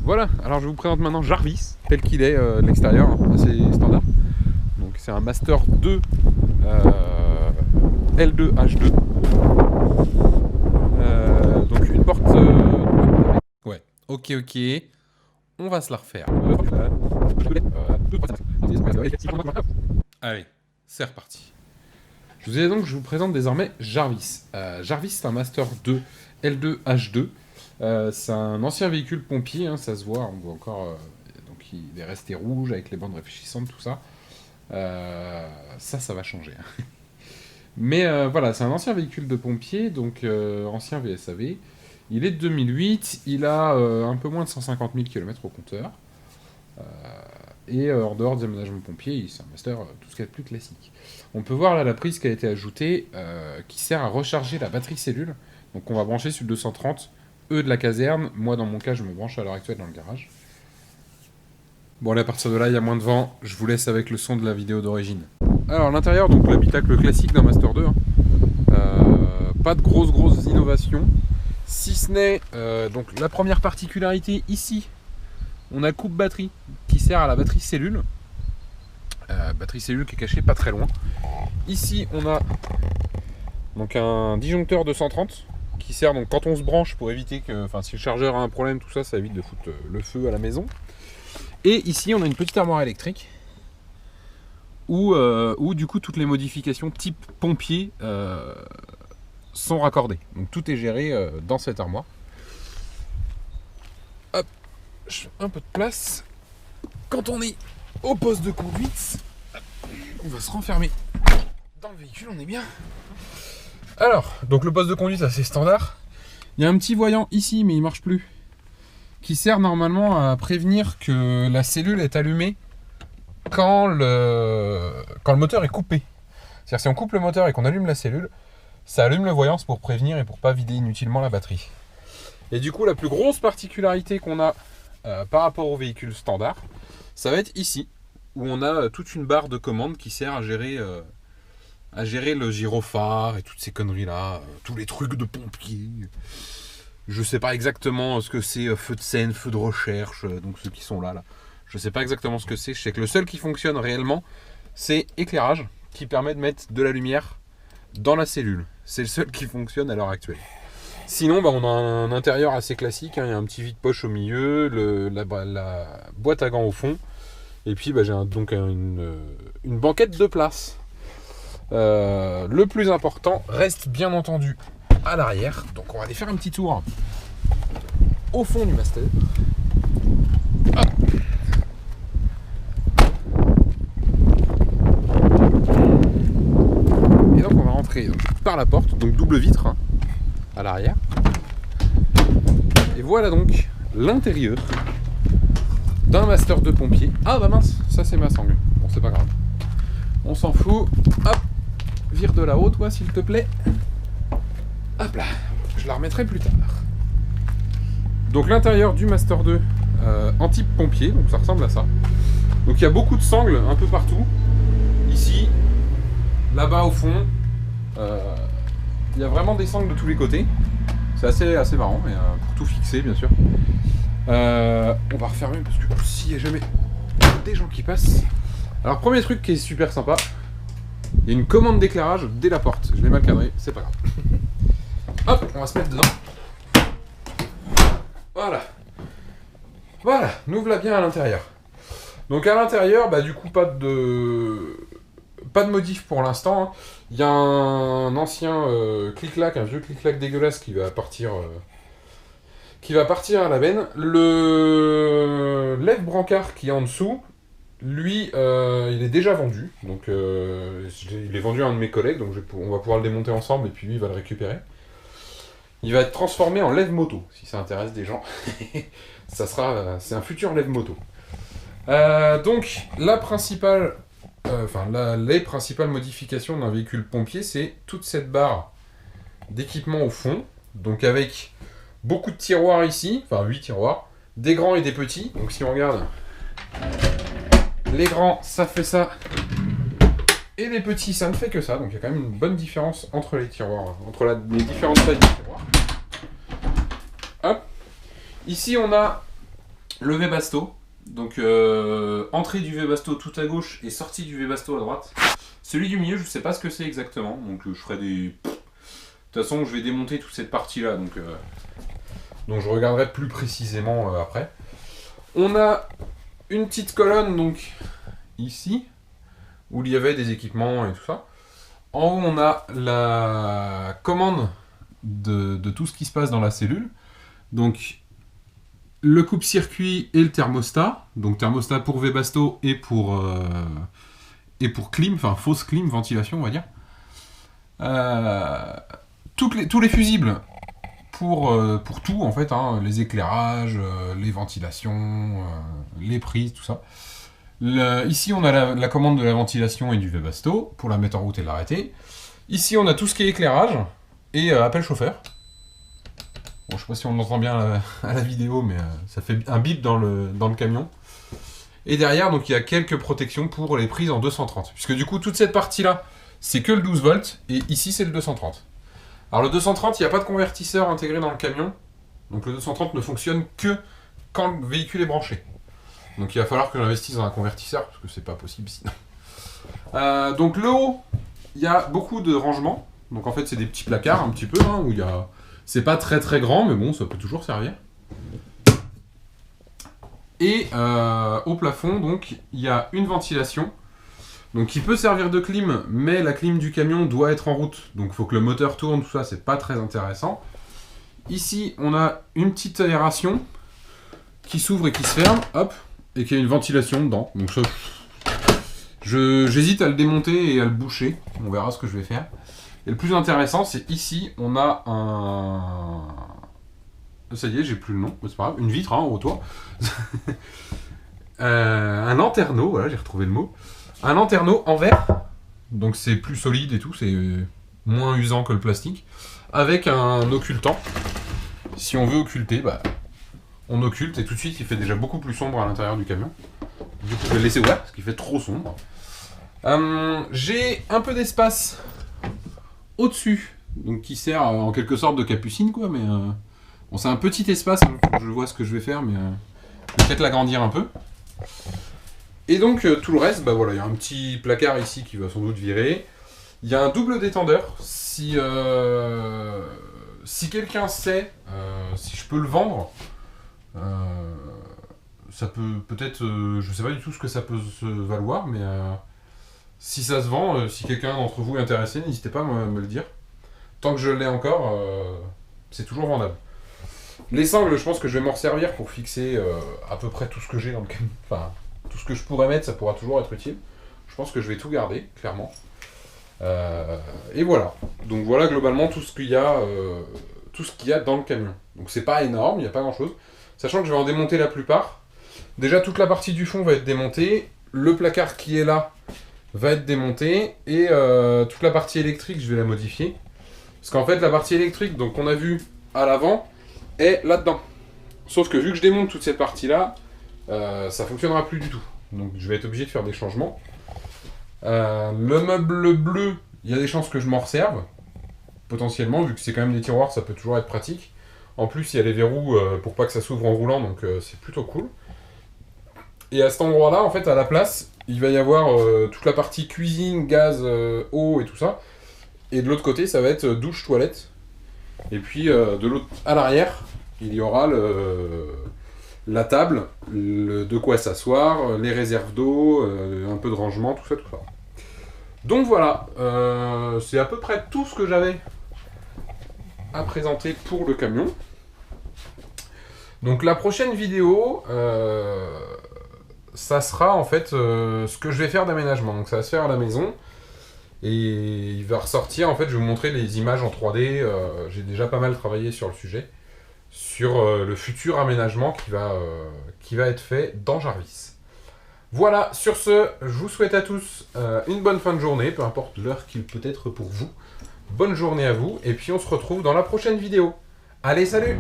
Voilà, alors je vous présente maintenant Jarvis, tel qu'il est de l'extérieur, hein, assez standard. Donc c'est un Master 2 L2 H2. Donc une porte... Ouais, ok. On va se la refaire. Allez, c'est reparti. Je vous présente désormais Jarvis. Jarvis, c'est un Master 2 L2 H2. C'est un ancien véhicule pompier, hein, ça se voit, on voit encore. Donc il est resté rouge avec les bandes réfléchissantes, tout ça. Ça va changer. Hein. Mais voilà, c'est un ancien véhicule de pompier, donc ancien VSAV. Il est de 2008, il a un peu moins de 150 000 km au compteur. Et en dehors des aménagements pompiers, c'est un Master tout ce qu'il y a de plus classique. On peut voir là la prise qui a été ajoutée, qui sert à recharger la batterie cellule. Donc on va brancher sur le 230 E de la caserne. Moi dans mon cas je me branche à l'heure actuelle dans le garage. Bon allez, à partir de là il y a moins de vent, je vous laisse avec le son de la vidéo d'origine. Alors l'intérieur, donc l'habitacle classique d'un Master 2. Hein. Pas de grosses innovations. Si ce n'est, donc la première particularité ici, on a le coupe batterie qui sert à la batterie cellule. Batterie cellule qui est cachée pas très loin. Ici on a donc un disjoncteur 230 qui sert donc quand on se branche pour éviter que, enfin si le chargeur a un problème, tout ça, ça évite de foutre le feu à la maison. Et ici on a une petite armoire électrique où du coup toutes les modifications type pompier sont raccordées. Donc tout est géré dans cette armoire. Hop, je fais un peu de place. Quand on est au poste de conduite, on va se renfermer dans le véhicule, on est bien. Alors, donc le poste de conduite assez standard. Il y a un petit voyant ici, mais il marche plus, qui sert normalement à prévenir que la cellule est allumée quand le moteur est coupé. C'est-à-dire si on coupe le moteur et qu'on allume la cellule, ça allume le voyant pour prévenir et pour pas vider inutilement la batterie. Et du coup, la plus grosse particularité qu'on a par rapport au véhicule standard, ça va être ici, où on a toute une barre de commande qui sert à gérer le gyrophare et toutes ces conneries-là, tous les trucs de pompiers. Je sais pas exactement ce que c'est, feu de scène, feu de recherche, donc ceux qui sont là. Je sais pas exactement ce que c'est. Je sais que le seul qui fonctionne réellement, c'est éclairage, qui permet de mettre de la lumière dans la cellule. C'est le seul qui fonctionne à l'heure actuelle. Sinon, on a un intérieur assez classique, hein. Il y a un petit vide-poche au milieu, la boîte à gants au fond, et puis j'ai donc une banquette de place. Le plus important reste bien entendu à l'arrière, donc on va aller faire un petit tour au fond du Master. Hop. Et donc on va rentrer par la porte, donc double vitre hein, à l'arrière. Et voilà donc l'intérieur d'un Master de pompier. Ah bah mince, ça c'est ma sangle. Bon, c'est pas grave. On s'en fout. Hop, vire de là-haut toi s'il te plaît. Hop là, je la remettrai plus tard. Donc l'intérieur du Master 2 en type pompier, donc ça ressemble à ça. Donc il y a beaucoup de sangles un peu partout. Ici, là-bas au fond, il y a vraiment des sangles de tous les côtés. C'est assez marrant, mais pour tout fixer bien sûr. On va refermer parce que s'il n'y a jamais des gens qui passent. Alors premier truc qui est super sympa, il y a une commande d'éclairage dès la porte. Je l'ai mal cadré, c'est pas grave. Hop, on va se mettre dedans. Voilà, nous voilà bien à l'intérieur. Donc à l'intérieur, du coup pas de modif pour l'instant. Hein. Il y a un ancien clic-clac, un vieux clic-clac dégueulasse qui va partir à la benne. Le lève-brancard qui est en dessous, lui, il est déjà vendu. Donc il est vendu à un de mes collègues, donc on va pouvoir le démonter ensemble et puis lui il va le récupérer. Il va être transformé en lève-moto, si ça intéresse des gens. C'est un futur lève-moto. Donc les principales modifications d'un véhicule pompier, c'est toute cette barre d'équipement au fond, donc avec beaucoup de tiroirs ici, enfin 8 tiroirs, des grands et des petits. Donc si on regarde, les grands ça fait ça, et les petits ça ne fait que ça, donc il y a quand même une bonne différence entre les tiroirs, les différentes tailles de tiroirs. Hop. Ici on a Le Webasto. Donc entrée du Webasto tout à gauche et sortie du Webasto à droite. Celui du milieu, je sais pas ce que c'est exactement, donc je ferai des... De toute façon, je vais démonter toute cette partie-là, donc je regarderai plus précisément après. On a une petite colonne, donc, ici, où il y avait des équipements et tout ça. En haut, on a la commande de tout ce qui se passe dans la cellule. Donc, le coupe-circuit et le thermostat. Donc, thermostat pour Webasto et pour clim, enfin fausse clim, ventilation, on va dire. Tous les fusibles pour tout, en fait, hein, les éclairages, les ventilations, les prises, tout ça. Ici, on a la commande de la ventilation et du Webasto pour la mettre en route et l'arrêter. Ici, on a tout ce qui est éclairage et appel chauffeur. Bon, je sais pas si on l'entend bien à la vidéo, mais ça fait un bip dans le camion. Et derrière, donc il y a quelques protections pour les prises en 230. Puisque du coup, toute cette partie-là, c'est que le 12 volts, et ici, c'est le 230. Alors le 230, il n'y a pas de convertisseur intégré dans le camion. Donc le 230 ne fonctionne que quand le véhicule est branché. Donc il va falloir que j'investisse dans un convertisseur, parce que c'est pas possible sinon. Donc le haut, il y a beaucoup de rangements. Donc en fait, c'est des petits placards un petit peu, hein, où il y a... C'est pas très très grand, mais bon, ça peut toujours servir. Et au plafond, donc, il y a une ventilation, donc qui peut servir de clim, mais la clim du camion doit être en route, donc il faut que le moteur tourne, tout ça, c'est pas très intéressant. Ici, on a une petite aération qui s'ouvre et qui se ferme, hop, et qui a une ventilation dedans. Donc ça, j'hésite à le démonter et à le boucher, on verra ce que je vais faire. Et le plus intéressant, c'est ici, on a un... Ça y est, j'ai plus le nom, c'est pas grave. Une vitre, hein, au toit. Un lanterneau, voilà, j'ai retrouvé le mot. Un lanterneau en verre, donc c'est plus solide et tout, c'est moins usant que le plastique, avec un occultant. Si on veut occulter, bah, on occulte et tout de suite il fait déjà beaucoup plus sombre à l'intérieur du camion. Du coup, je vais le laisser ouvert parce qu'il fait trop sombre. J'ai un peu d'espace au-dessus, donc qui sert en quelque sorte de capucine, quoi, mais bon, c'est un petit espace, hein, je vois ce que je vais faire, mais je vais peut-être l'agrandir un peu. Et donc tout le reste, bah voilà, il y a un petit placard ici qui va sans doute virer. Il y a un double détendeur. Si quelqu'un sait si je peux le vendre, ça peut peut-être, je sais pas du tout ce que ça peut se valoir, mais si ça se vend, si quelqu'un d'entre vous est intéressé, n'hésitez pas à me le dire. Tant que je l'ai encore, c'est toujours vendable. Les sangles, je pense que je vais m'en servir pour fixer à peu près tout ce que j'ai dans le camion. Enfin, tout ce que je pourrais mettre, ça pourra toujours être utile. Je pense que je vais tout garder, clairement. Et voilà. Donc voilà globalement tout ce qu'il y a dans le camion. Donc c'est pas énorme, il n'y a pas grand chose. Sachant que je vais en démonter la plupart. Déjà toute la partie du fond va être démontée. Le placard qui est là va être démonté. Et toute la partie électrique, je vais la modifier. Parce qu'en fait la partie électrique, donc on a vu à l'avant, est là-dedans. Sauf que vu que je démonte toute cette partie-là, ça fonctionnera plus du tout. Donc je vais être obligé de faire des changements. Le meuble bleu, il y a des chances que je m'en resserve. Potentiellement, vu que c'est quand même des tiroirs, ça peut toujours être pratique. En plus, il y a les verrous pour pas que ça s'ouvre en roulant, donc c'est plutôt cool. Et à cet endroit-là, en fait, à la place, il va y avoir toute la partie cuisine, gaz, eau et tout ça. Et de l'autre côté, ça va être douche, toilette. Et puis, de l'autre, à l'arrière, il y aura la table, de quoi s'asseoir, les réserves d'eau, un peu de rangement, tout ça, tout ça. Donc voilà, c'est à peu près tout ce que j'avais à présenter pour le camion. Donc la prochaine vidéo, ça sera en fait ce que je vais faire d'aménagement. Donc ça va se faire à la maison. Et il va ressortir, en fait, je vais vous montrer les images en 3D. J'ai déjà pas mal travaillé sur le sujet. Sur le futur aménagement qui va être fait dans Jarvis. Voilà, sur ce, je vous souhaite à tous une bonne fin de journée, peu importe l'heure qu'il peut être pour vous. Bonne journée à vous, et puis on se retrouve dans la prochaine vidéo. Allez, salut!